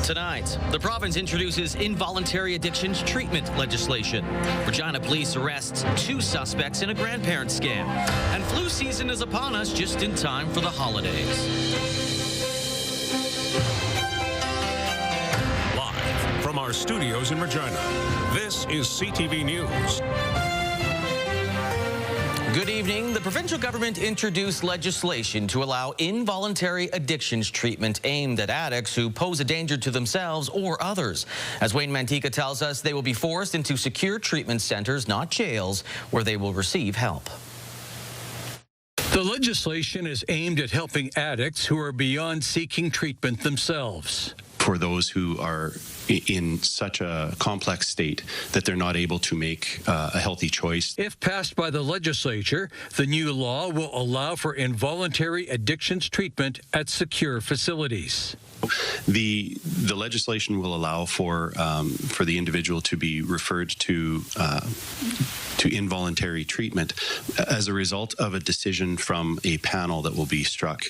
Tonight, the province introduces involuntary addictions treatment legislation. Regina police arrests 2 suspects in a grandparent scam. And flu season is upon us just in time for the holidays. Live from our studios in Regina, this is CTV News. Good evening. The provincial government introduced legislation to allow involuntary addictions treatment aimed at addicts who pose a danger to themselves or others. As Wayne Mantika tells us, they will be forced into secure treatment centers, not jails, where they will receive help. The legislation is aimed at helping addicts who are beyond seeking treatment themselves. For those who are in such a complex state that they're not able to make a healthy choice. If passed by the legislature, the new law will allow for involuntary addictions treatment at secure facilities. The legislation will allow for the individual to be referred to involuntary treatment as a result of a decision from a panel that will be struck.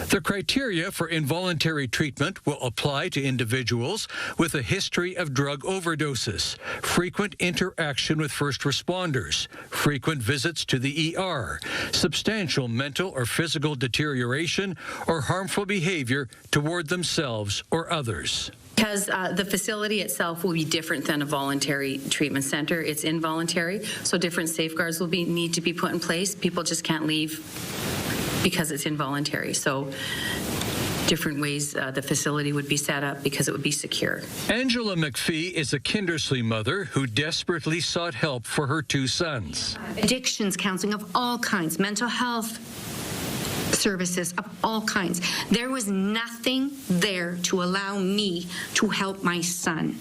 The criteria for involuntary treatment will apply to individuals with a history of drug overdoses, frequent interaction with first responders, frequent visits to the ER, substantial mental or physical deterioration, or harmful behavior toward themselves or others. Because the facility itself will be different than a voluntary treatment center. It's involuntary, so different safeguards will need to be put in place. People just can't leave because it's involuntary. So different ways the facility would be set up because it would be secure. Angela McPhee is a Kindersley mother who desperately sought help for her 2 sons. Addictions counseling of all kinds, mental health services of all kinds. There was nothing there to allow me to help my son.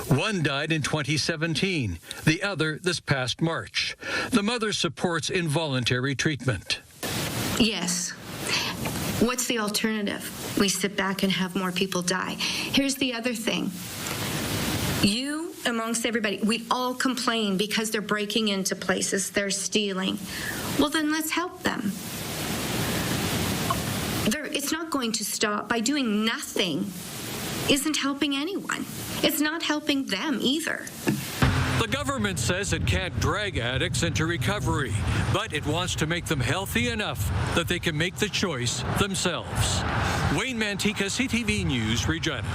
One died in 2017, the other this past March. The mother supports involuntary treatment. Yes. What's the alternative? We sit back and have more people die. Here's the other thing. You, amongst everybody, we all complain because they're breaking into places, they're stealing. Well, then let's help them. It's not going to stop. By doing nothing isn't helping anyone. It's not helping them either. The government says it can't drag addicts into recovery, but it wants to make them healthy enough that they can make the choice themselves. Wayne Mantika, CTV News, Regina.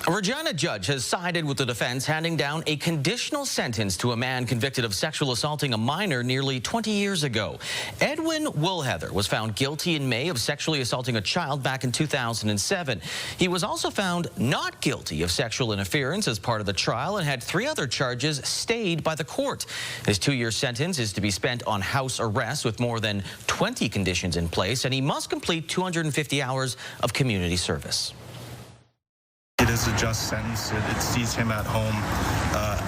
A Regina judge has sided with the defense, handing down a conditional sentence to a man convicted of sexual assaulting a minor nearly 20 years ago. Edwin Woolheather was found guilty in May of sexually assaulting a child back in 2007. He was also found not guilty of sexual interference as part of the trial and had 3 other charges stayed by the court. His 2-year sentence is to be spent on house arrest with more than 20 conditions in place, and he must complete 250 hours of community service. It is a just sentence. It sees him at home,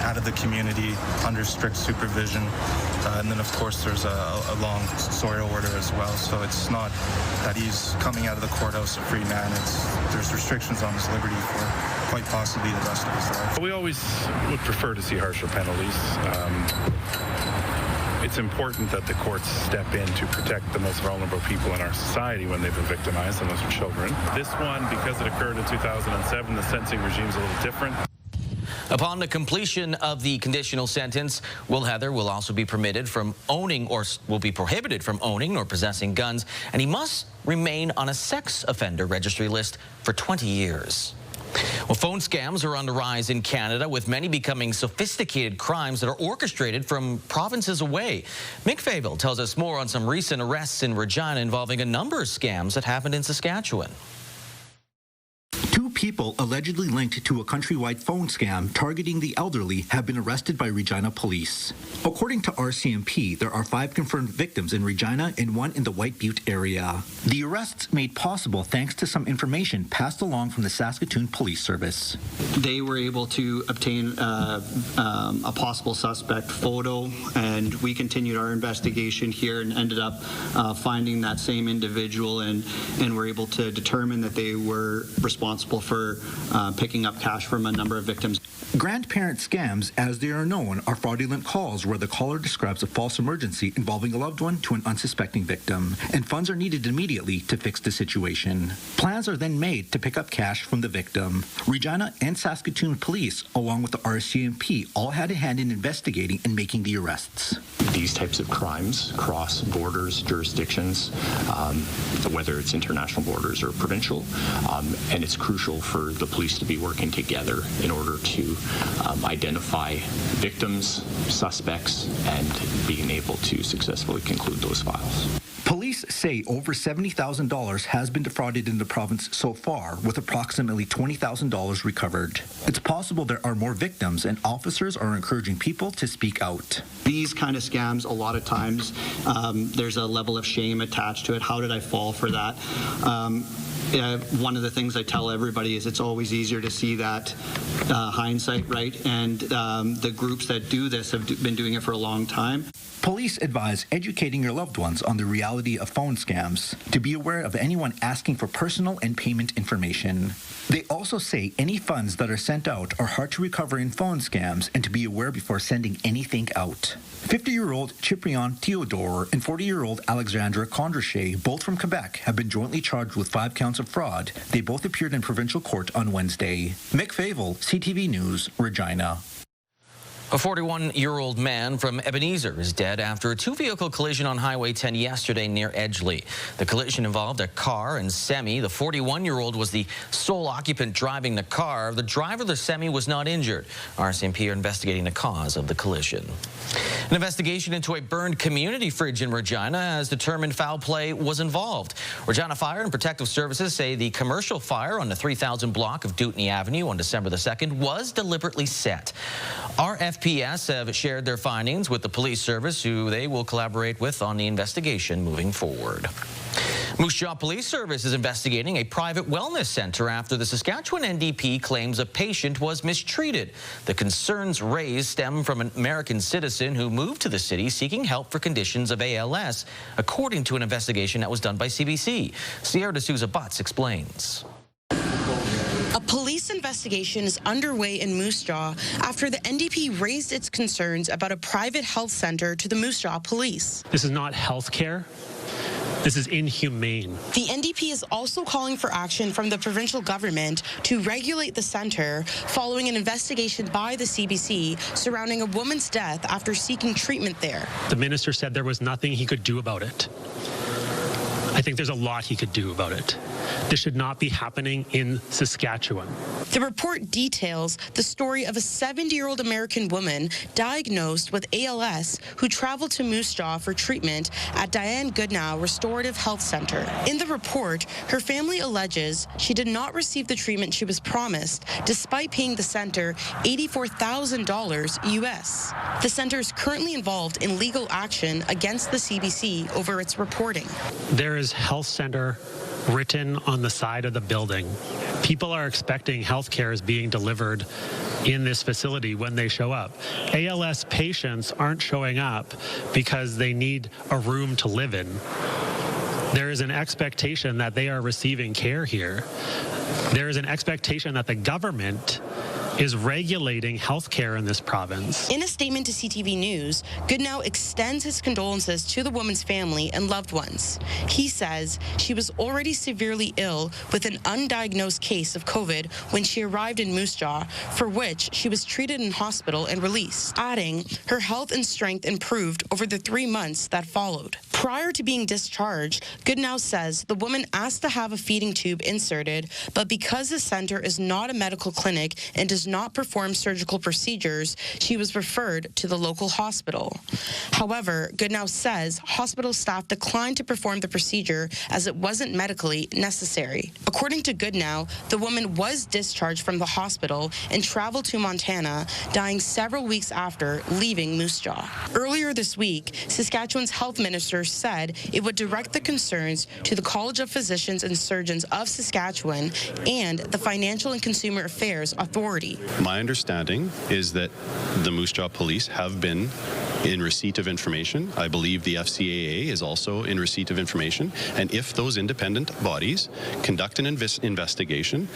out of the community, under strict supervision. And then, of course, there's a long custodial order as well. So it's not that he's coming out of the courthouse a free man. There's restrictions on his liberty for quite possibly the rest of his life. We always would prefer to see harsher penalties. It's important that the courts step in to protect the most vulnerable people in our society when they've been victimized, and those are children. This one, because it occurred in 2007, the sentencing regime is a little different. Upon the completion of the conditional sentence, Woolheather will also be permitted from owning or will be prohibited from owning or possessing guns, and he must remain on a sex offender registry list for 20 years. Well, phone scams are on the rise in Canada, with many becoming sophisticated crimes that are orchestrated from provinces away. Mick Fable tells us more on some recent arrests in Regina involving a number of scams that happened in Saskatchewan. 2 people allegedly linked to a countrywide phone scam targeting the elderly have been arrested by Regina police. According to RCMP, there are 5 confirmed victims in Regina and 1 in the White Butte area. The arrests made possible thanks to some information passed along from the Saskatoon Police Service. They were able to obtain a possible suspect photo, and we continued our investigation here and ended up finding that same individual, and were able to determine that they were responsible for picking up cash from a number of victims. Grandparent scams, as they are known, are fraudulent calls where the caller describes a false emergency involving a loved one to an unsuspecting victim, and funds are needed immediately to fix the situation. Plans are then made to pick up cash from the victim. Regina and Saskatoon police, along with the RCMP, all had a hand in investigating and making the arrests. These types of crimes cross borders, jurisdictions, whether it's international borders or provincial, and it's crucial for the police to be working together in order to identify victims, suspects, and being able to successfully conclude those files. Police say over $70,000 has been defrauded in the province so far, with approximately $20,000 recovered. It's possible there are more victims, and officers are encouraging people to speak out. These kind of scams, a lot of times, there's a level of shame attached to it. How did I fall for that? One of the things I tell everybody is it's always easier to see that hindsight, right? And the groups that do this have been doing it for a long time. Police advise educating your loved ones on the reality of phone scams, to be aware of anyone asking for personal and payment information. They also say any funds that are sent out are hard to recover in phone scams and to be aware before sending anything out. 50-year-old Ciprian Theodore and 40-year-old Alexandra Condrachet, both from Quebec, have been jointly charged with 5 counts of fraud. They both appeared in provincial court on Wednesday. Mick Favel, CTV News, Regina. A 41-year-old man from Ebenezer is dead after a two-vehicle collision on Highway 10 yesterday near Edgeley. The collision involved a car and semi. The 41-year-old was the sole occupant driving the car. The driver of the semi was not injured. RCMP are investigating the cause of the collision. An investigation into a burned community fridge in Regina has determined foul play was involved. Regina Fire and Protective Services say the commercial fire on the 3000 block of Dutney Avenue on December the 2nd was deliberately set. RFPS have shared their findings with the police service, who they will collaborate with on the investigation moving forward. Moose Jaw Police Service is investigating a private wellness center after the Saskatchewan NDP claims a patient was mistreated. The concerns raised stem from an American citizen who moved to the city seeking help for conditions of ALS, according to an investigation that was done by CBC. Sierra D'Souza Butts explains. A police investigation is underway in Moose Jaw after the NDP raised its concerns about a private health center to the Moose Jaw police. This is not health care. This is inhumane. The NDP is also calling for action from the provincial government to regulate the center following an investigation by the CBC surrounding a woman's death after seeking treatment there. The minister said there was nothing he could do about it. I think there's a lot he could do about it. This should not be happening in Saskatchewan. The report details the story of a 70-year-old American woman diagnosed with ALS who traveled to Moose Jaw for treatment at Diane Goodnow Restorative Health Center. In the report, her family alleges she did not receive the treatment she was promised, despite paying the center $84,000 US. The center is currently involved in legal action against the CBC over its reporting. There is health center written on the side of the building. People are expecting health care is being delivered in this facility when they show up. ALS patients aren't showing up because they need a room to live in. There is an expectation that they are receiving care here. There is an expectation that the government is regulating health care in this province. In a statement to CTV News, Goodnow extends his condolences to the woman's family and loved ones. He says she was already severely ill with an undiagnosed case of COVID when she arrived in Moose Jaw, for which she was treated in hospital and released, adding her health and strength improved over the 3 months that followed. Prior to being discharged, Goodnow says the woman asked to have a feeding tube inserted, but because the center is not a medical clinic and does not perform surgical procedures, she was referred to the local hospital. However, Goodnow says hospital staff declined to perform the procedure as it wasn't medically necessary. According to Goodnow, the woman was discharged from the hospital and traveled to Montana, dying several weeks after leaving Moose Jaw. Earlier this week, Saskatchewan's health minister said it would direct the concerns to the College of Physicians and Surgeons of Saskatchewan and the Financial and Consumer Affairs Authority. My understanding is that the Moose Jaw Police have been in receipt of information. I believe the FCAA is also in receipt of information. And if those independent bodies conduct an investigation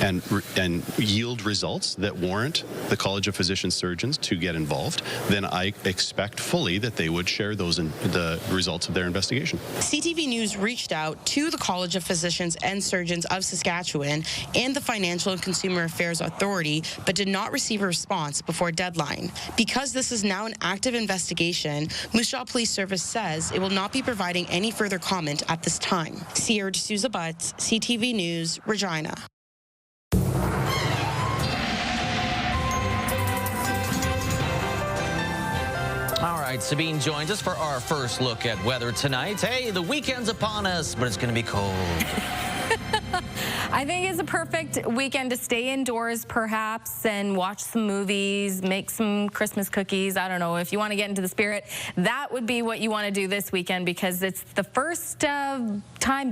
and yield results that warrant the College of Physician Surgeons to get involved, then I expect fully that they would share those in the results of their investigation. CTV News reached out to the College of Physicians and Surgeons of Saskatchewan and the Financial and Consumer Affairs Authority, but did not receive a response before deadline. Because this is now an active investigation, Moose Jaw Police Service says it will not be providing any further comment at this time. Sierra D'Souza Butts, CTV News, Regina. All right, Sabine joins us for our first look at weather tonight. Hey, the weekend's upon us, but it's going to be cold. I think it's a perfect weekend to stay indoors, perhaps, and watch some movies, make some Christmas cookies. I don't know. If you want to get into the spirit, that would be what you want to do this weekend, because it's the first time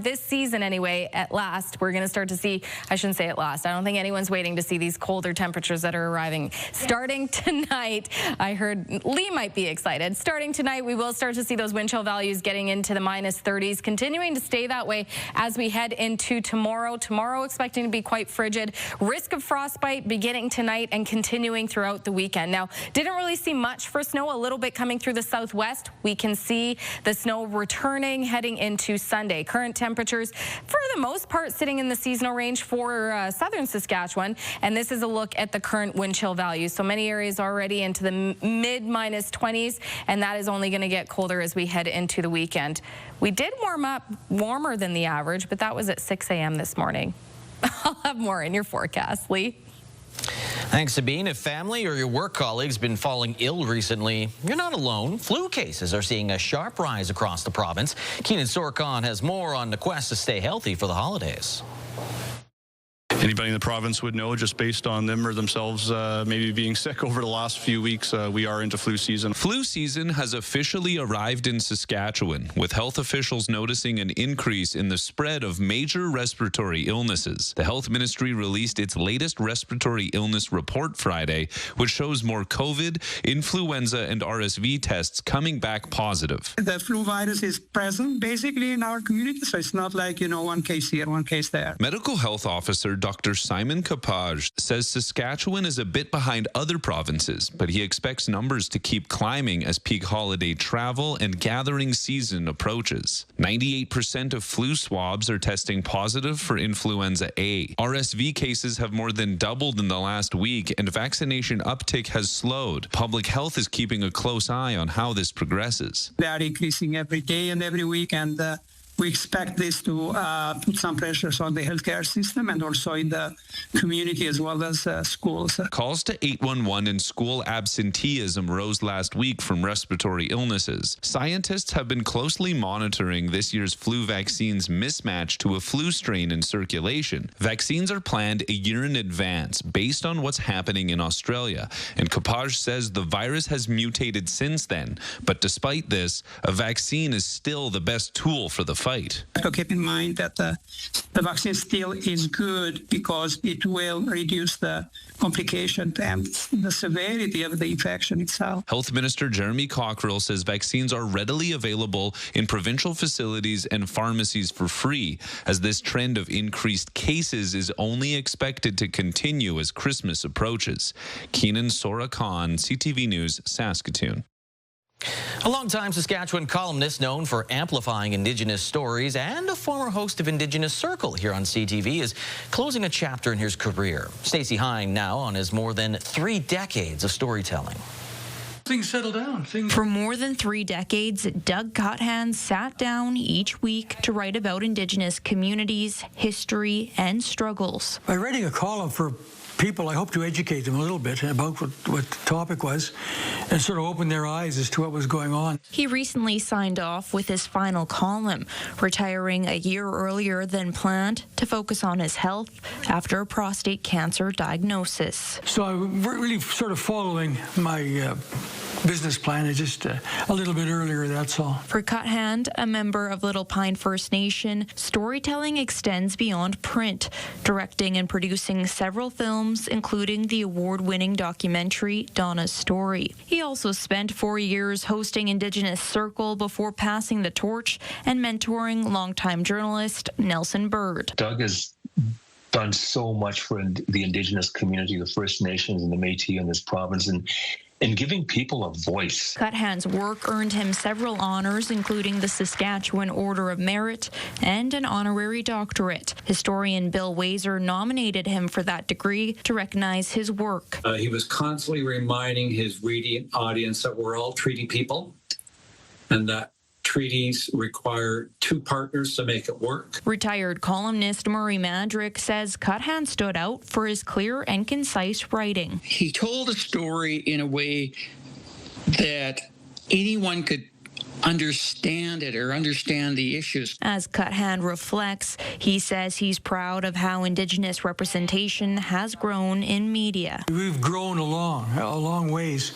this season, anyway, at last, we're going to start to see, I shouldn't say at last, I don't think anyone's waiting to see these colder temperatures that are arriving. Starting tonight, I heard Lee might be excited. Starting tonight, we will start to see those wind chill values getting into the minus 30s, continuing to stay that way as we head into tomorrow. Tomorrow expecting to be quite frigid. Risk of frostbite beginning tonight and continuing throughout the weekend. Now, didn't really see much for snow, a little bit coming through the southwest. We can see the snow returning heading into Sunday. Current temperatures, for the most part, sitting in the seasonal range for southern Saskatchewan. And this is a look at the current wind chill values. So many areas already into the mid minus 20s, and that is only going to get colder as we head into the weekend. We did warm up warmer than the average, but that was at 6 a.m. this morning. I'll have more in your forecast, Lee. Thanks, Sabine. If family or your work colleagues been falling ill recently, you're not alone. Flu cases are seeing a sharp rise across the province. Keenan Sorkon has more on the quest to stay healthy for the holidays. Anybody in the province would know, just based on them or themselves maybe being sick over the last few weeks, we are into flu season. Flu season has officially arrived in Saskatchewan, with health officials noticing an increase in the spread of major respiratory illnesses. The health ministry released its latest respiratory illness report Friday, which shows more COVID, influenza, and RSV tests coming back positive. The flu virus is present basically in our community, so it's not like, one case here, one case there. Medical health officer Dr. Simon Kapaj says Saskatchewan is a bit behind other provinces, but he expects numbers to keep climbing as peak holiday travel and gathering season approaches. 98% of flu swabs are testing positive for influenza A. RSV cases have more than doubled in the last week, and vaccination uptick has slowed. Public health is keeping a close eye on how this progresses. They are increasing every day and every week, and we expect this to put some pressures on the healthcare system and also in the community as well as schools. Calls to 811 and school absenteeism rose last week from respiratory illnesses. Scientists have been closely monitoring this year's flu vaccine's mismatch to a flu strain in circulation. Vaccines are planned a year in advance based on what's happening in Australia, and Kapaj says the virus has mutated since then. But despite this, a vaccine is still the best tool for the fight. So keep in mind that the vaccine still is good because it will reduce the complication and the severity of the infection itself. Health Minister Jeremy Cockrell says vaccines are readily available in provincial facilities and pharmacies for free, as this trend of increased cases is only expected to continue as Christmas approaches. Keenan Sorkon, CTV News, Saskatoon. A longtime Saskatchewan columnist known for amplifying Indigenous stories and a former host of Indigenous Circle here on CTV is closing a chapter in his career. Stacey Hine now on his more than 3 decades of storytelling. Things settle down. For more than 3 decades, Doug Cothan sat down each week to write about Indigenous communities, history, and struggles. By writing a column for people, I hope to educate them a little bit about what the topic was and sort of open their eyes as to what was going on. He recently signed off with his final column, retiring a year earlier than planned to focus on his health after a prostate cancer diagnosis. So I'm really sort of following my business plan. It's just a little bit earlier, that's all. For Cuthand, a member of Little Pine First Nation, storytelling extends beyond print, directing and producing several films, including the award-winning documentary Donna's Story. He also spent 4 years hosting Indigenous Circle before passing the torch and mentoring longtime journalist Nelson Bird. Doug has done so much for the Indigenous community, the First Nations and the Métis in this province, and giving people a voice. Cuthand's work earned him several honors, including the Saskatchewan Order of Merit and an honorary doctorate. Historian Bill Wazer nominated him for that degree to recognize his work. He was constantly reminding his reading audience that we're all treaty people and that treaties require two partners to make it work. Retired columnist Murray Madrick says Cuthand stood out for his clear and concise writing. He told a story in a way that anyone could understand it or understand the issues. As Cuthand reflects, he says he's proud of how Indigenous representation has grown in media. We've grown a long ways,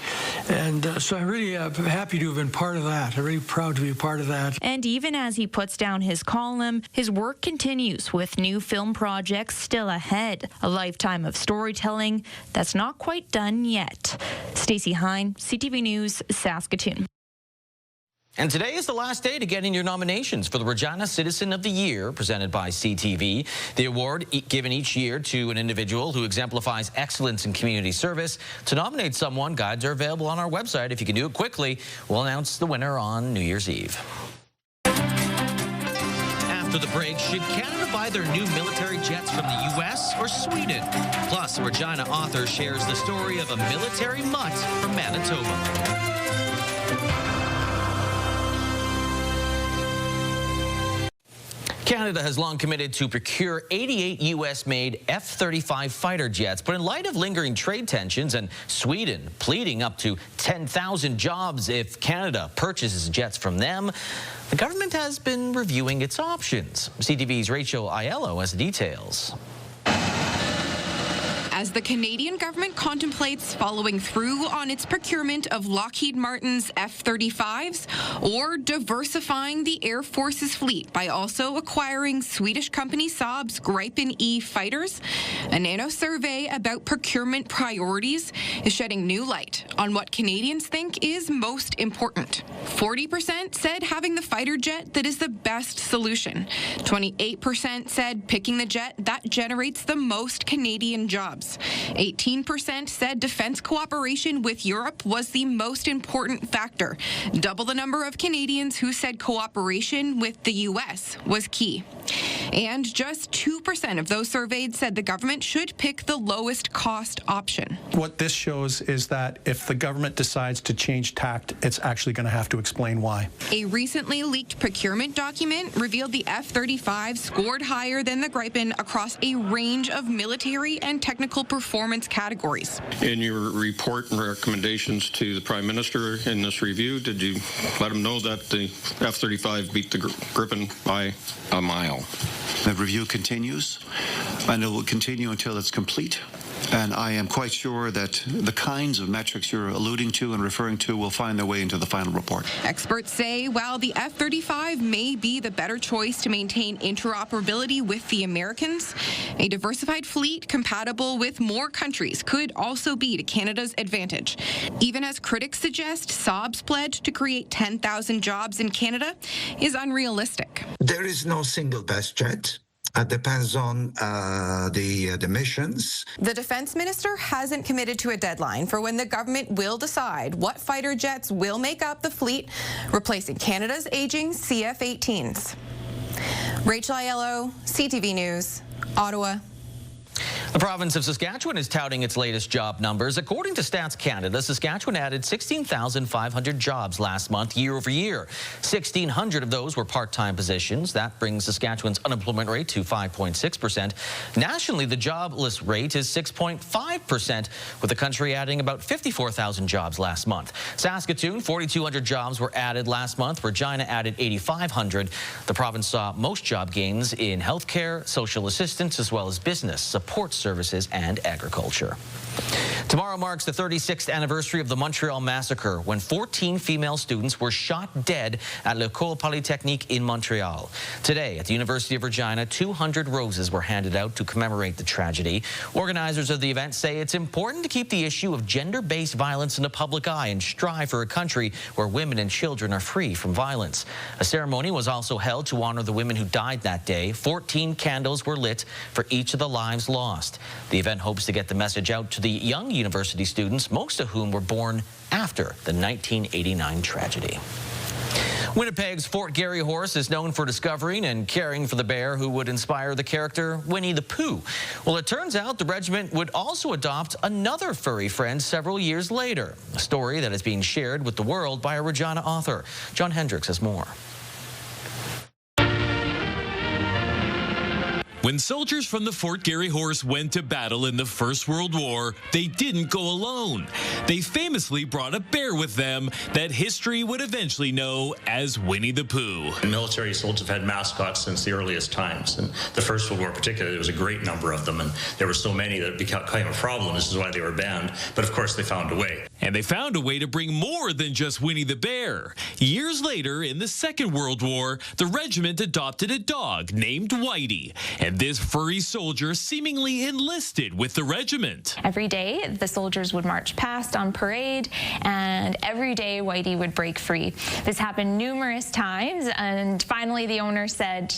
and so I'm really happy to have been part of that. I'm really proud to be a part of that. And even as he puts down his column, his work continues with new film projects still ahead. A lifetime of storytelling that's not quite done yet. Stacey Hine, CTV News, Saskatoon. And today is the last day to get in your nominations for the Regina Citizen of the Year, presented by CTV. The award given each year to an individual who exemplifies excellence in community service. To nominate someone, guides are available on our website. If you can do it quickly, we'll announce the winner on New Year's Eve. After the break, should Canada buy their new military jets from the U.S. or Sweden? Plus, a Regina author shares the story of a military mutt from Manitoba. Canada has long committed to procure 88 U.S.-made F-35 fighter jets, but in light of lingering trade tensions and Sweden pleading up to 10,000 jobs if Canada purchases jets from them, the government has been reviewing its options. CTV's Rachel Aiello has the details. As the Canadian government contemplates following through on its procurement of Lockheed Martin's F-35s or diversifying the Air Force's fleet by also acquiring Swedish company Saab's Gripen E fighters, a Nano survey about procurement priorities is shedding new light on what Canadians think is most important. 40% said having the fighter jet that is the best solution. 28% said picking the jet that generates the most Canadian jobs. 18% said defense cooperation with Europe was the most important factor. Double the number of Canadians who said cooperation with the U.S. was key. And just 2% of those surveyed said the government should pick the lowest cost option. What this shows is that if the government decides to change tact, it's actually going to have to explain why. A recently leaked procurement document revealed the F-35 scored higher than the Gripen across a range of military and technical performance categories. In your report and recommendations to the Prime Minister in this review, did you let him know that the F-35 beat the Gripen by a mile? The review continues, and it will continue until it's complete. And I am quite sure that the kinds of metrics you're alluding to and referring to will find their way into the final report. Experts say while the F-35 may be the better choice to maintain interoperability with the Americans, a diversified fleet compatible with more countries could also be to Canada's advantage. Even as critics suggest Saab's pledge to create 10,000 jobs in Canada is unrealistic. There is no single best jet. It depends on the missions. The defense minister hasn't committed to a deadline for when the government will decide what fighter jets will make up the fleet, replacing Canada's aging CF-18s. Rachel Aiello, CTV News, Ottawa. The province of Saskatchewan is touting its latest job numbers. According to Stats Canada, Saskatchewan added 16,500 jobs last month, year over year. 1,600 of those were part-time positions. That brings Saskatchewan's unemployment rate to 5.6%. Nationally, the jobless rate is 6.5%, with the country adding about 54,000 jobs last month. Saskatoon, 4,200 jobs were added last month. Regina added 8,500. The province saw most job gains in healthcare, social assistance, as well as business, support services, and agriculture. Tomorrow marks the 36th anniversary of the Montreal Massacre, when 14 female students were shot dead at l'École Polytechnique in Montreal. Today, at the University of Regina, 200 roses were handed out to commemorate the tragedy. Organizers of the event say it's important to keep the issue of gender-based violence in the public eye and strive for a country where women and children are free from violence. A ceremony was also held to honor the women who died that day. 14 candles were lit for each of the lives lost. The event hopes to get the message out to the young university students, most of whom were born after the 1989 tragedy. Winnipeg's Fort Garry horse is known for discovering and caring for the bear who would inspire the character Winnie the Pooh. Well, it turns out the regiment would also adopt another furry friend several years later, a story that is being shared with the world by a Regina author. John Hendricks has more. When soldiers from the Fort Garry Horse went to battle in the First World War, they didn't go alone. They famously brought a bear with them that history would eventually know as Winnie the Pooh. Military soldiers have had mascots since the earliest times. And the First World War particularly, there was a great number of them, and there were so many that it became a problem. This is why they were banned. But of course, they found a way. And they found a way to bring more than just Winnie the Bear. Years later, in the Second World War, the regiment adopted a dog named Whitey. And this furry soldier seemingly enlisted with the regiment. Every day, the soldiers would march past on parade, and every day Whitey would break free. This happened numerous times, and finally the owner said,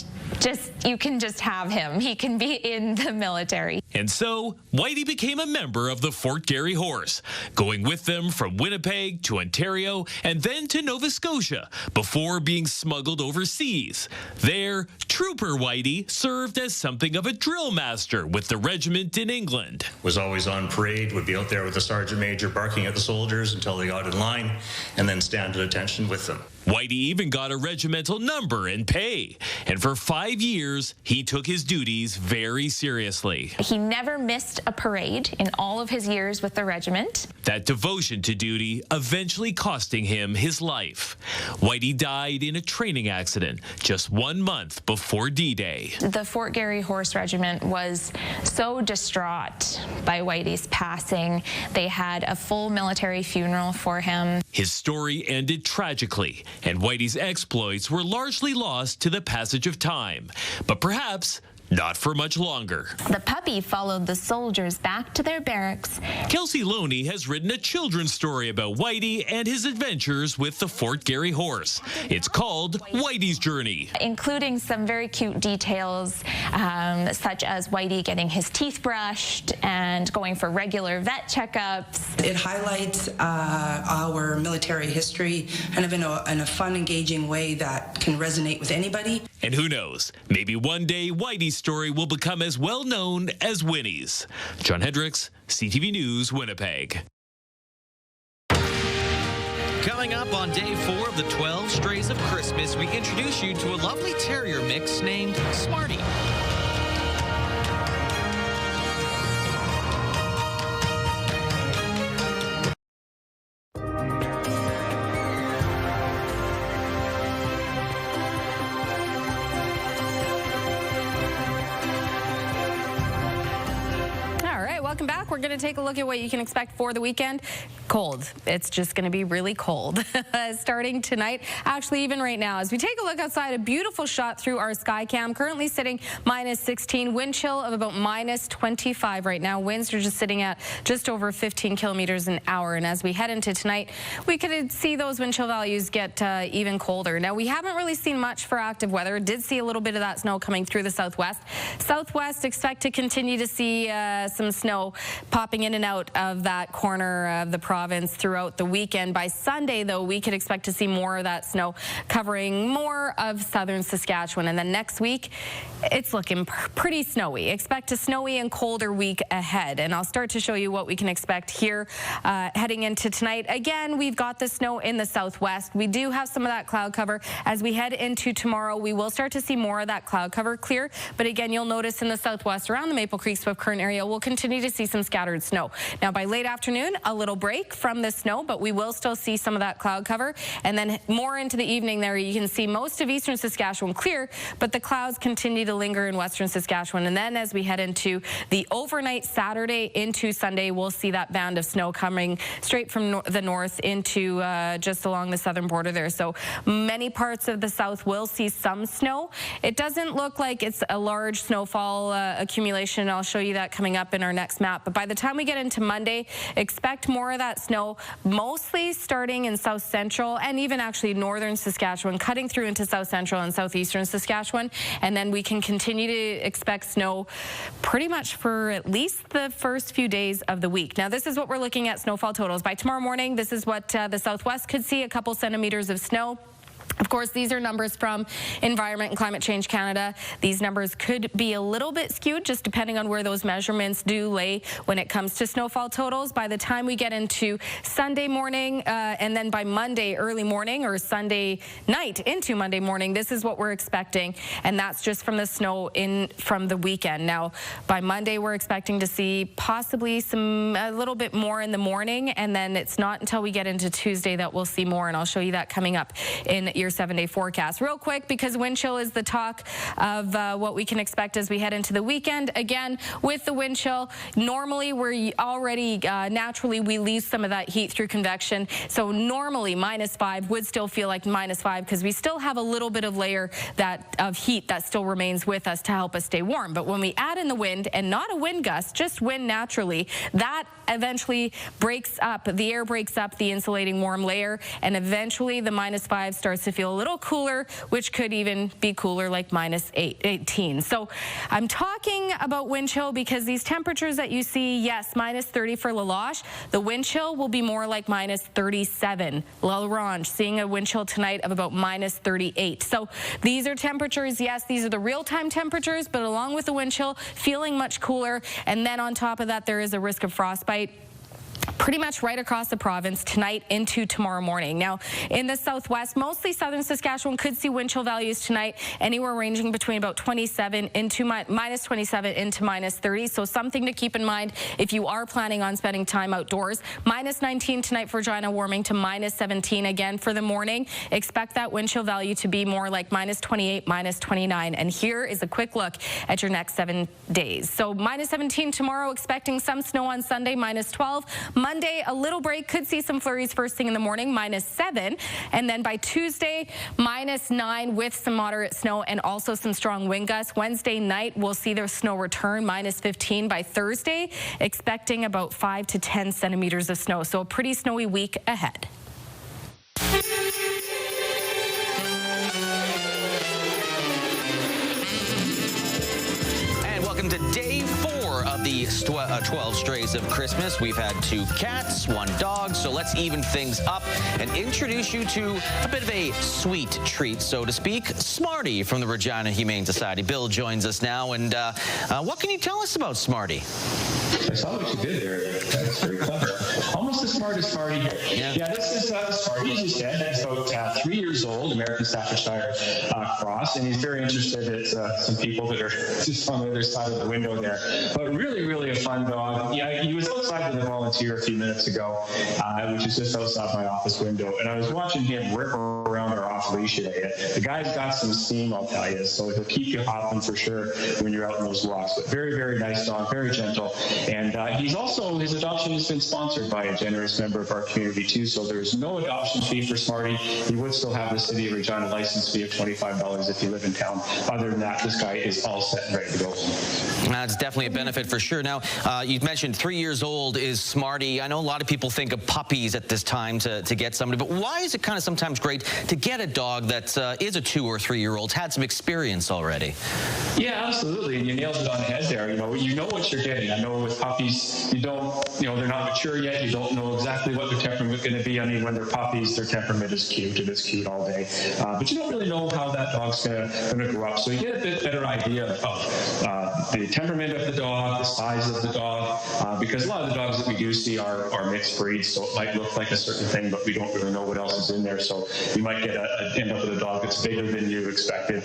you can just have him. He can be in the military. And so, Whitey became a member of the Fort Garry Horse, going with them from Winnipeg to Ontario and then to Nova Scotia before being smuggled overseas. There, Trooper Whitey served as something of a drill master with the regiment in England. Was always on parade, would be out there with the sergeant major barking at the soldiers until they got in line, and then stand at attention with them. Whitey even got a regimental number and pay, and for 5 years, he took his duties very seriously. He never missed a parade in all of his years with the regiment. That devotion to duty eventually costing him his life. Whitey died in a training accident just 1 month before D-Day. The Fort Garry Horse Regiment was so distraught by Whitey's passing. They had a full military funeral for him. His story ended tragically, and Whitey's exploits were largely lost to the passage of time. But perhaps not for much longer. The puppy followed the soldiers back to their barracks. Kelsey Loney has written a children's story about Whitey and his adventures with the Fort Garry Horse. It's called Whitey's Journey. Including some very cute details, such as Whitey getting his teeth brushed and going for regular vet checkups. It highlights our military history kind of in a fun, engaging way that can resonate with anybody. And who knows, maybe one day Whitey's story will become as well known as Winnie's. John Hendricks, CTV News, Winnipeg. Coming up on day 4 of the 12 Strays of Christmas, we introduce you to a lovely terrier mix named Smarty. Welcome back. We're going to take a look at what you can expect for the weekend. Cold. It's just going to be really cold starting tonight. Actually, even right now, as we take a look outside, a beautiful shot through our sky cam. Currently sitting -16, wind chill of about -25 right now. Winds are just sitting at just over 15 kilometers an hour. And as we head into tonight, we could see those wind chill values get even colder. Now, we haven't really seen much for active weather. Did see a little bit of that snow coming through the southwest. Southwest, expect to continue to see some snow popping in and out of that corner of the province throughout the weekend. By Sunday, though, we could expect to see more of that snow covering more of southern Saskatchewan. And then next week, it's looking pretty snowy. Expect a snowy and colder week ahead. And I'll start to show you what we can expect here heading into tonight. Again, we've got the snow in the southwest. We do have some of that cloud cover. As we head into tomorrow, we will start to see more of that cloud cover clear. But again, you'll notice in the southwest around the Maple Creek Swift Current area, we'll continue to see some scattered snow. Now, by late afternoon, a little break from the snow, but we will still see some of that cloud cover. And then more into the evening there, you can see most of eastern Saskatchewan clear, but the clouds continue to linger in western Saskatchewan. And then as we head into the overnight Saturday into Sunday, we'll see that band of snow coming straight from the north into just along the southern border there. So many parts of the south will see some snow. It doesn't look like it's a large snowfall accumulation. I'll show you that coming up in our next map. But by the time we get into Monday, expect more of that snow, mostly starting in south central and even actually northern Saskatchewan, cutting through into south central and southeastern Saskatchewan. And then we can continue to expect snow pretty much for at least the first few days of the week. Now, this is what we're looking at snowfall totals. By tomorrow morning, this is what the southwest could see, a couple centimeters of snow. Of course, these are numbers from Environment and Climate Change Canada. These numbers could be a little bit skewed just depending on where those measurements do lay when it comes to snowfall totals. By the time we get into Sunday morning and then by Monday early morning or Sunday night into Monday morning, this is what we're expecting. And that's just from the snow in from the weekend. Now, by Monday, we're expecting to see possibly a little bit more in the morning. And then it's not until we get into Tuesday that we'll see more. And I'll show you that coming up in your 7-day forecast. Real quick, because wind chill is the talk of what we can expect as we head into the weekend. Again, with the wind chill, normally we're already naturally we lose some of that heat through convection. So normally -5 would still feel like -5 because we still have a little bit of layer of heat that still remains with us to help us stay warm. But when we add in the wind, and not a wind gust, just wind naturally, that eventually breaks up, the air breaks up the insulating warm layer, and eventually the -5 starts to feel a little cooler, which could even be cooler like -18. So I'm talking about wind chill because these temperatures that you see, yes, -30 for La Loche, the wind chill will be more like -37. La Ronge seeing a wind chill tonight of about -38. So these are temperatures, yes, these are the real-time temperatures, but along with the wind chill, feeling much cooler. And then on top of that, there is a risk of frostbite pretty much right across the province tonight into tomorrow morning. Now, in the southwest, mostly southern Saskatchewan could see wind chill values tonight anywhere ranging between about 27 into -27 into -30. So something to keep in mind if you are planning on spending time outdoors. -19 tonight for Regina, warming to -17 again for the morning. Expect that wind chill value to be more like -28, -29. And here is a quick look at your next 7 days. So -17 tomorrow, expecting some snow on Sunday, -12. Monday, a little break, could see some flurries first thing in the morning, -7. And then by Tuesday, -9 with some moderate snow and also some strong wind gusts. Wednesday night, we'll see the snow return, -15 by Thursday, expecting about 5 to 10 centimeters of snow. So a pretty snowy week ahead. Welcome to day 4 of the 12 strays of Christmas. We've had 2 cats, 1 dog, so let's even things up and introduce you to a bit of a sweet treat, so to speak. Smarty from the Regina Humane Society. Bill joins us now, and what can you tell us about Smarty? I saw what you did there. That's very clever. Almost as smart as Smarty. Yeah, this is Smarty, as you said. He's about 3 years old, American Staffordshire cross, and he's very interested in some people that are just on the other side of the window there. But really a fun dog. Yeah, he was outside with a volunteer a few minutes ago, which is just outside my office window, and I was watching him rip around our off-leash area. The guy's got some steam, I'll tell you, so he'll keep you hopping for sure when you're out in those walks. But very nice dog, very gentle. And he's also, his adoption has been sponsored by a generous member of our community too, so there's no adoption fee for Smarty. He would still have the City of Regina license fee of $25 if you live in town. Other than that, this guy is all set and ready to go. That's definitely a benefit for sure. Now, you mentioned 3 years old is Smarty. I know a lot of people think of puppies at this time to get somebody, but why is it kind of sometimes great to get a dog that is a 2 or 3 year old, had some experience already? Yeah, absolutely. And you nailed it on the head there. You know what you're getting. I know with puppies, they're not mature yet. You don't know exactly what their temperament is going to be. I mean, when they're puppies, their temperament is cute, and it's cute all day. But you don't really know how that dog's going to grow up. So you get a bit better idea of the temperament of the dog, the size of the dog, because a lot of the dogs that we do see are mixed breeds, so it might look like a certain thing, but we don't really know what else is in there. So you might end up with a dog that's bigger than you expected.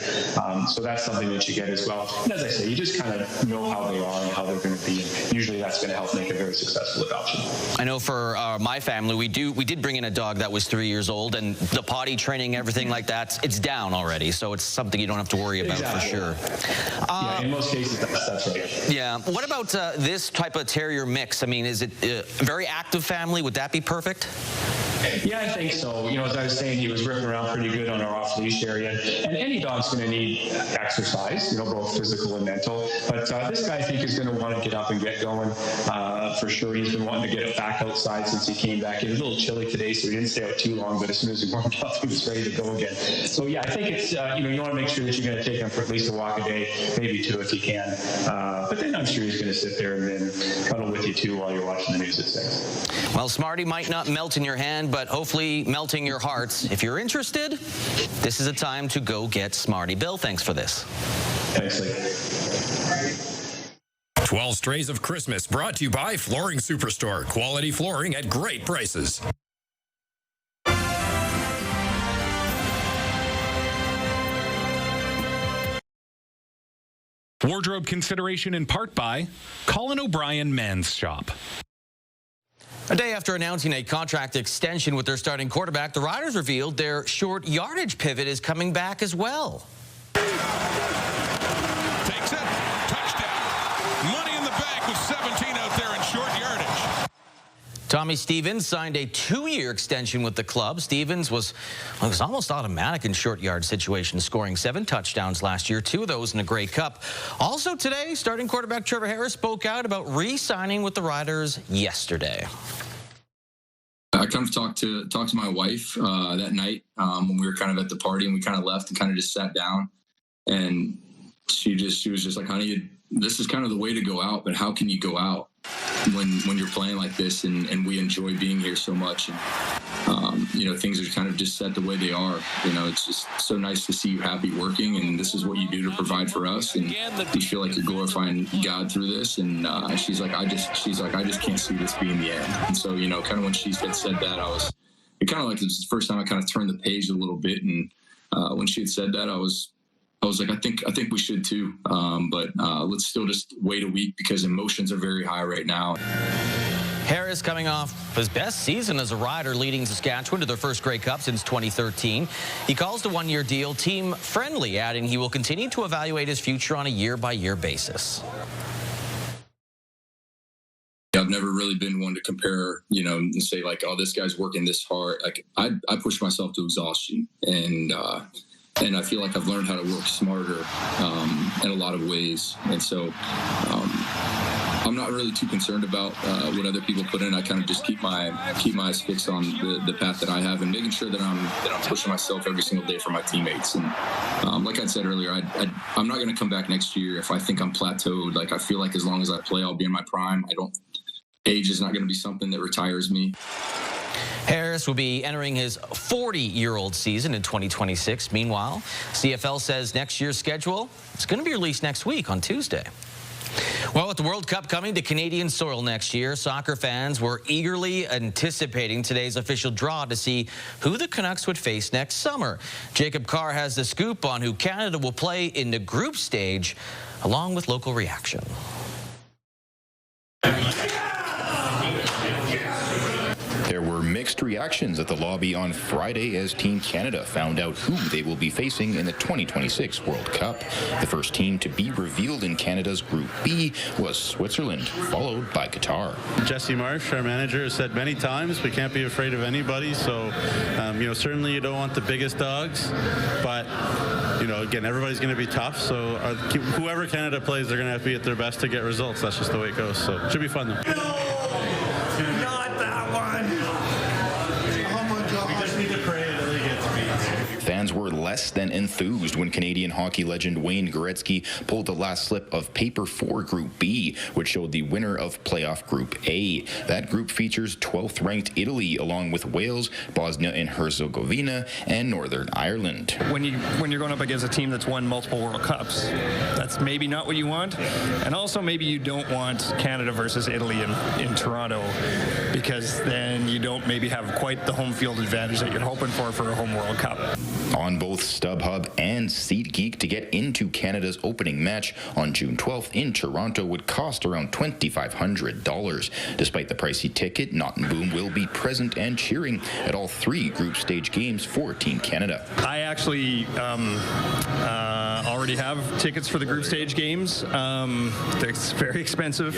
So that's something that you get as well. And as I say, you just kind of know how they are and how they're going to be. And usually eventually that's going to help make a very successful adoption. I know for my family, we did bring in a dog that was 3 years old, and the potty training, everything like that, it's down already, so it's something you don't have to worry about for sure. Yeah, in most cases, that's right. Yeah. What about this type of terrier mix? I mean, is it a very active family? Would that be perfect? Yeah, I think so. As I was saying, he was ripping around pretty good on our off-leash area. And any dog's going to need exercise, both physical and mental. But this guy, I think, is going to want to get up and get going for sure. He's been wanting to get back outside since he came back. It was a little chilly today, so he didn't stay out too long. But as soon as he warmed up, he was ready to go again. So, yeah, I think it's, you want to make sure that you're going to take him for at least a walk a day, maybe 2 if you can. But then I'm sure he's going to sit there and then cuddle with you, too, while you're watching the news at 6. Well, Smarty might not melt in your hand, but hopefully melting your hearts. If you're interested, this is a time to go get Smarty. Bill, thanks for this. Thanks, Lee. 12 Strays of Christmas brought to you by Flooring Superstore. Quality flooring at great prices. Wardrobe consideration in part by Colin O'Brien Men's Shop. A day after announcing a contract extension with their starting quarterback, the Riders revealed their short yardage pivot is coming back as well. Takes it. Touchdown. Money in the bank with 17 out there in short yardage. Tommy Stevens signed a 2-year extension with the club. Stevens was almost automatic in short yard situations, scoring 7 touchdowns last year, 2 of those in the Grey Cup. Also today, starting quarterback Trevor Harris spoke out about re-signing with the Riders yesterday. I kind of talked to my wife that night when we were kind of at the party, and we kind of left and kind of just sat down, and she was just like, honey, this is kind of the way to go out, but how can you go out when you're playing like this and we enjoy being here so much, and things are kind of just set the way they are. It's just so nice to see you happy working, and this is what you do to provide for us, and you feel like you're glorifying God through this. And she's like, I just can't see this being the end. And so, kind of when she had said that, it kind of like, it was the first time I kind of turned the page a little bit. And when she had said that, I was like, I think we should too. But let's still just wait a week because emotions are very high right now. Harris coming off his best season as a Rider, leading Saskatchewan to their first Grey Cup since 2013. He calls the 1-year deal team-friendly, adding he will continue to evaluate his future on a year-by-year basis. I've never really been one to compare, and say like, oh, this guy's working this hard. Like I push myself to exhaustion, and I feel like I've learned how to work smarter in a lot of ways. And so I'm not really too concerned about what other people put in. I kind of just keep my eyes fixed on the path that I have, and making sure that I'm pushing myself every single day for my teammates. And like I said earlier, I'm not going to come back next year if I think I'm plateaued. Like I feel like as long as I play, I'll be in my prime. Age is not going to be something that retires me. Harris will be entering his 40-year-old season in 2026. Meanwhile, CFL says next year's schedule is going to be released next week on Tuesday. Well, with the World Cup coming to Canadian soil next year, soccer fans were eagerly anticipating today's official draw to see who the Canucks would face next summer. Jacob Carr has the scoop on who Canada will play in the group stage, along with local reaction. There were mixed reactions at the lobby on Friday as Team Canada found out who they will be facing in the 2026 World Cup. The first team to be revealed in Canada's Group B was Switzerland, followed by Qatar. Jesse Marsh, our manager, has said many times we can't be afraid of anybody. So, certainly you don't want the biggest dogs, but again, everybody's going to be tough. So whoever Canada plays, they're going to have to be at their best to get results. That's just the way it goes. So it should be fun though. Fans were less than enthused when Canadian hockey legend Wayne Gretzky pulled the last slip of paper for Group B, which showed the winner of playoff Group A. That group features 12th-ranked Italy, along with Wales, Bosnia and Herzegovina, and Northern Ireland. When you're going up against a team that's won multiple World Cups, that's maybe not what you want, and also maybe you don't want Canada versus Italy in Toronto, because then you don't maybe have quite the home field advantage that you're hoping for a home World Cup. On both StubHub and SeatGeek to get into Canada's opening match on June 12th in Toronto would cost around $2,500. Despite the pricey ticket, Not and Boom will be present and cheering at all 3 group stage games for Team Canada. I actually already have tickets for the group stage games. It's very expensive.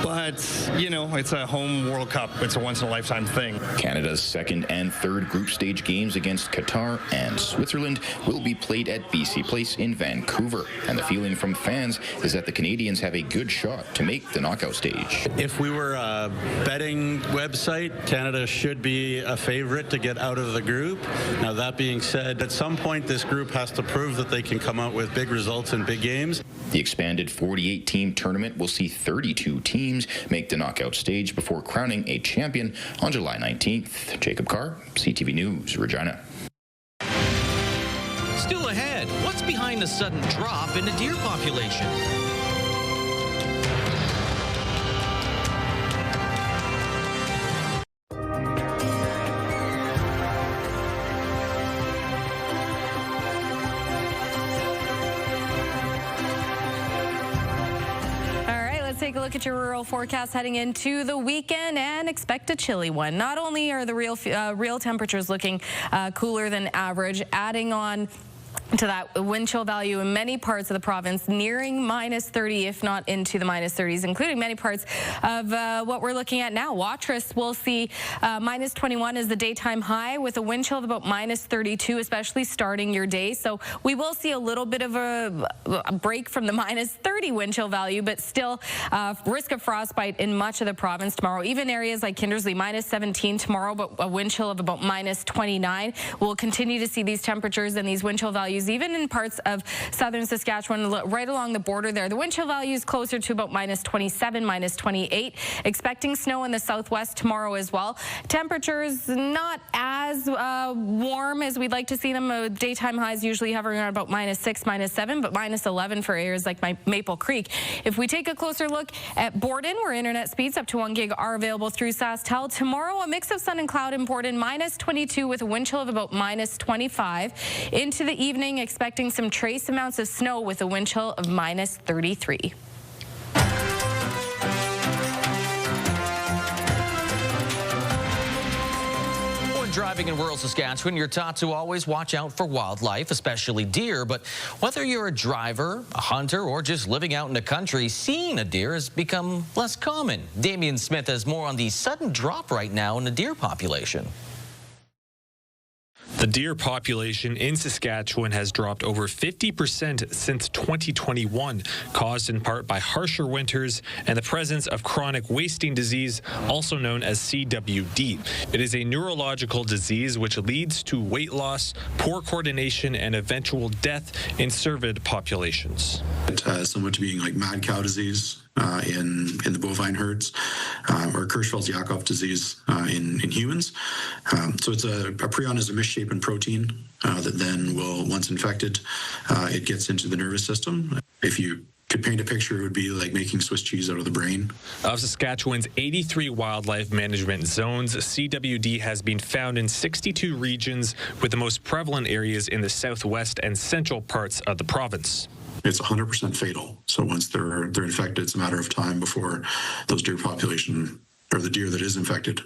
But, you know, it's a home World Cup. It's a once-in-a-lifetime thing. Canada's second and third group stage games against Qatar and Switzerland will be played at BC Place in Vancouver. And the feeling from fans is that the Canadians have a good shot to make the knockout stage. If we were a betting website, Canada should be a favorite to get out of the group. Now, that being said, at some point, this group has to prove that they can come out with big results in big games. The expanded 48-team tournament will see 32 teams make the knockout stage before crowning a champion on July 19th. Jacob Carr, CTV News, Regina. Still ahead, what's behind the sudden drop in the deer population? Take a look at your rural forecast heading into the weekend and expect a chilly one. Not only are the real temperatures looking cooler than average, adding on to that wind chill value in many parts of the province nearing minus 30, if not into the minus 30s, including many parts of what we're looking at now. Watrous will see minus 21 as the daytime high with a wind chill of about minus 32, especially starting your day. So we will see a little bit of a break from the minus 30 wind chill value, but still risk of frostbite in much of the province tomorrow. Even areas like Kindersley, minus 17 tomorrow, but a wind chill of about minus 29. We'll continue to see these temperatures and these wind chill values even in parts of southern Saskatchewan, right along the border there. The wind chill value is closer to about minus 27, minus 28. Expecting snow in the southwest tomorrow as well. Temperatures not as warm as we'd like to see them. Daytime highs usually hovering around about minus 6, minus 7, but minus 11 for areas like Maple Creek. If we take a closer look at Borden, where internet speeds up to 1 gig are available through SaskTel. Tomorrow, a mix of sun and cloud in Borden, minus 22 with a wind chill of about minus 25. Into the evening, expecting some trace amounts of snow with a wind chill of minus 33. Driving in rural Saskatchewan, you're taught to always watch out for wildlife, especially deer. But whether you're a driver, a hunter, or just living out in the country, seeing a deer has become less common. Damien Smith has more on the sudden drop right now in the deer population. The deer population in Saskatchewan has dropped over 50% since 2021, caused in part by harsher winters and the presence of chronic wasting disease, also known as CWD. It is a neurological disease which leads to weight loss, poor coordination, and eventual death in cervid populations. Somewhat to being like mad cow disease in the bovine herds, or Creutzfeldt-Jakob disease in humans. So it's a prion is a misshapen protein that then will, once infected, it gets into the nervous system. If you could paint a picture, it would be like making Swiss cheese out of the brain. Of Saskatchewan's 83 wildlife management zones, CWD has been found in 62 regions, with the most prevalent areas in the southwest and central parts of the province. It's 100% fatal. So once they're infected, it's a matter of time before those deer population, or the deer that is infected,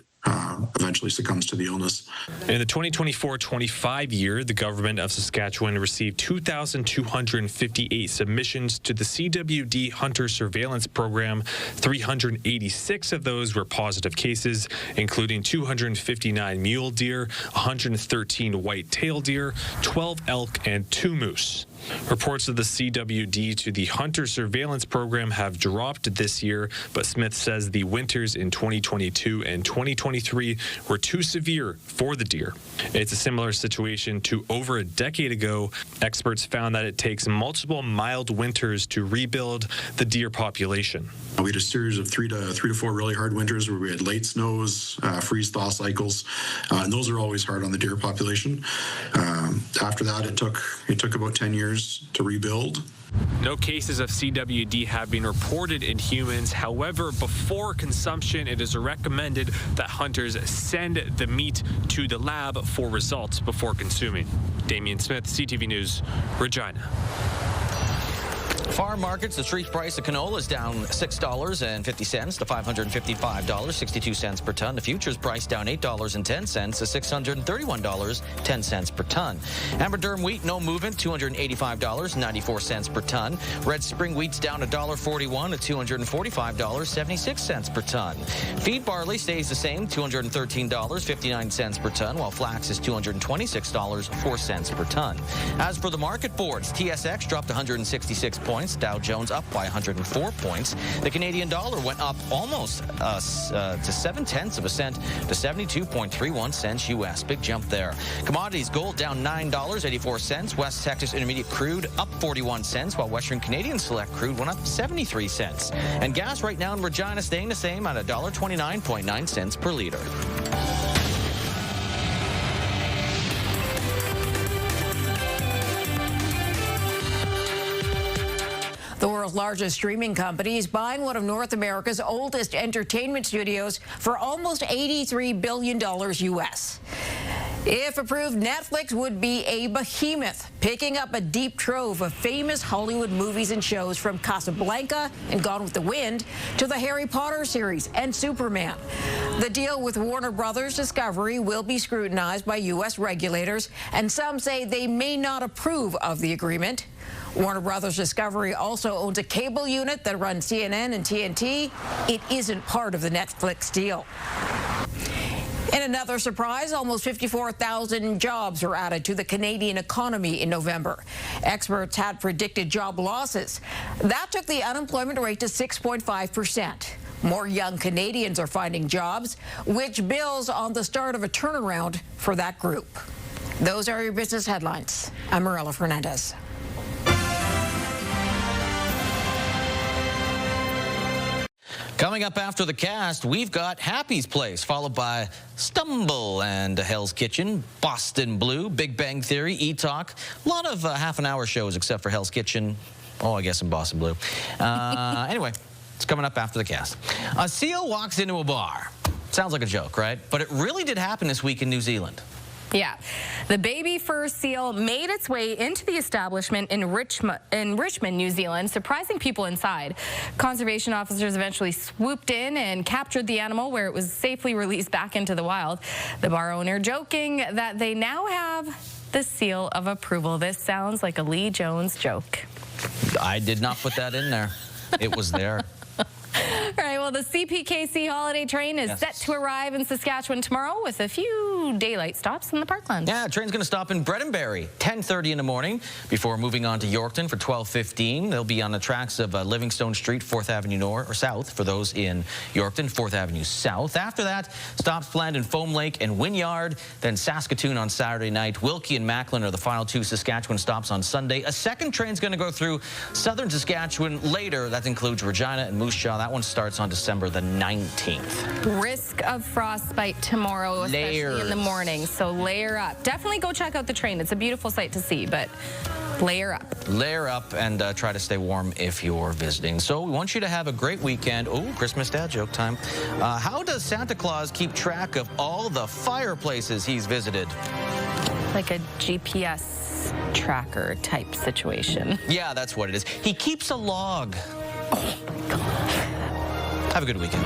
eventually succumbs to the illness. In the 2024-25 year, the government of Saskatchewan received 2,258 submissions to the CWD Hunter Surveillance Program. 386 of those were positive cases, including 259 mule deer, 113 white-tailed deer, 12 elk, and 2 moose. Reports of the CWD to the Hunter Surveillance Program have dropped this year, but Smith says the winters in 2022 and 2023 were too severe for the deer. It's a similar situation to over a decade ago. Experts found that it takes multiple mild winters to rebuild the deer population. We had a series of three to four really hard winters where we had late snows, freeze-thaw cycles, and those are always hard on the deer population. After that, it took about 10 years to rebuild. No cases of CWD have been reported in humans. However, before consumption, it is recommended that hunters send the meat to the lab for results before consuming. Damian Smith, CTV News, Regina. Farm markets, the street price of canola is down $6.50 to $555.62 per ton. The futures price down $8.10 to $631.10 per ton. Amber durum wheat, no movement, $285.94 per ton. Red spring wheat's down $1.41 to $245.76 per ton. Feed barley stays the same, $213.59 per ton, while flax is $226.04 per ton. As for the market boards, TSX dropped 166 points. Dow Jones up by 104 points. The Canadian dollar went up almost to 0.7 cents to 72.31 cents U.S. Big jump there. Commodities, gold down $9.84. West Texas Intermediate crude up 41 cents, while Western Canadian Select crude went up 73 cents. And gas right now in Regina staying the same at $1.29.9 cents per liter. The world's largest streaming company is buying one of North America's oldest entertainment studios for almost $83 billion U.S. If approved, Netflix would be a behemoth, picking up a deep trove of famous Hollywood movies and shows from Casablanca and Gone with the Wind to the Harry Potter series and Superman. The deal with Warner Brothers Discovery will be scrutinized by U.S. regulators, and some say they may not approve of the agreement. Warner Brothers Discovery also owns a cable unit that runs CNN and TNT. It isn't part of the Netflix deal. In another surprise, almost 54,000 jobs were added to the Canadian economy in November. Experts had predicted job losses. That took the unemployment rate to 6.5%. More young Canadians are finding jobs, which builds on the start of a turnaround for that group. Those are your business headlines. I'm Marilla Fernandez. Coming up after the cast, we've got Happy's Place, followed by Stumble and Hell's Kitchen, Boston Blue, Big Bang Theory, E-Talk. A lot of half-an-hour shows except for Hell's Kitchen. Oh, I guess in Boston Blue. Anyway, it's coming up after the cast. A seal walks into a bar. Sounds like a joke, right? But it really did happen this week in New Zealand. Yeah. The baby fur seal made its way into the establishment in Richmond, New Zealand, surprising people inside. Conservation officers eventually swooped in and captured the animal, where it was safely released back into the wild. The bar owner joking that they now have the seal of approval. This sounds like a Lee Jones joke. I did not put that in there. It was there. All right, well, the CPKC holiday train is set to arrive in Saskatchewan tomorrow with a few daylight stops in the parklands. Yeah, the train's going to stop in Bredenberry, 10:30 in the morning, before moving on to Yorkton for 12:15. They'll be on the tracks of Livingstone Street, 4th Avenue North, or South, for those in Yorkton, 4th Avenue South. After that, stops planned in Foam Lake and Wynyard, then Saskatoon on Saturday night. Wilkie and Macklin are the final two Saskatchewan stops on Sunday. A second train's going to go through southern Saskatchewan later. That includes Regina and Moose Jaw. That one starts on December the 19th. Risk of frostbite tomorrow, especially in the morning, so layer up. Definitely go check out the train. It's a beautiful sight to see, but layer up. Layer up and try to stay warm if you're visiting. So we want you to have a great weekend. Oh, Christmas dad joke time. How does Santa Claus keep track of all the fireplaces he's visited? Like a GPS tracker type situation. Yeah, that's what it is. He keeps a log. Oh, my God. Have a good weekend.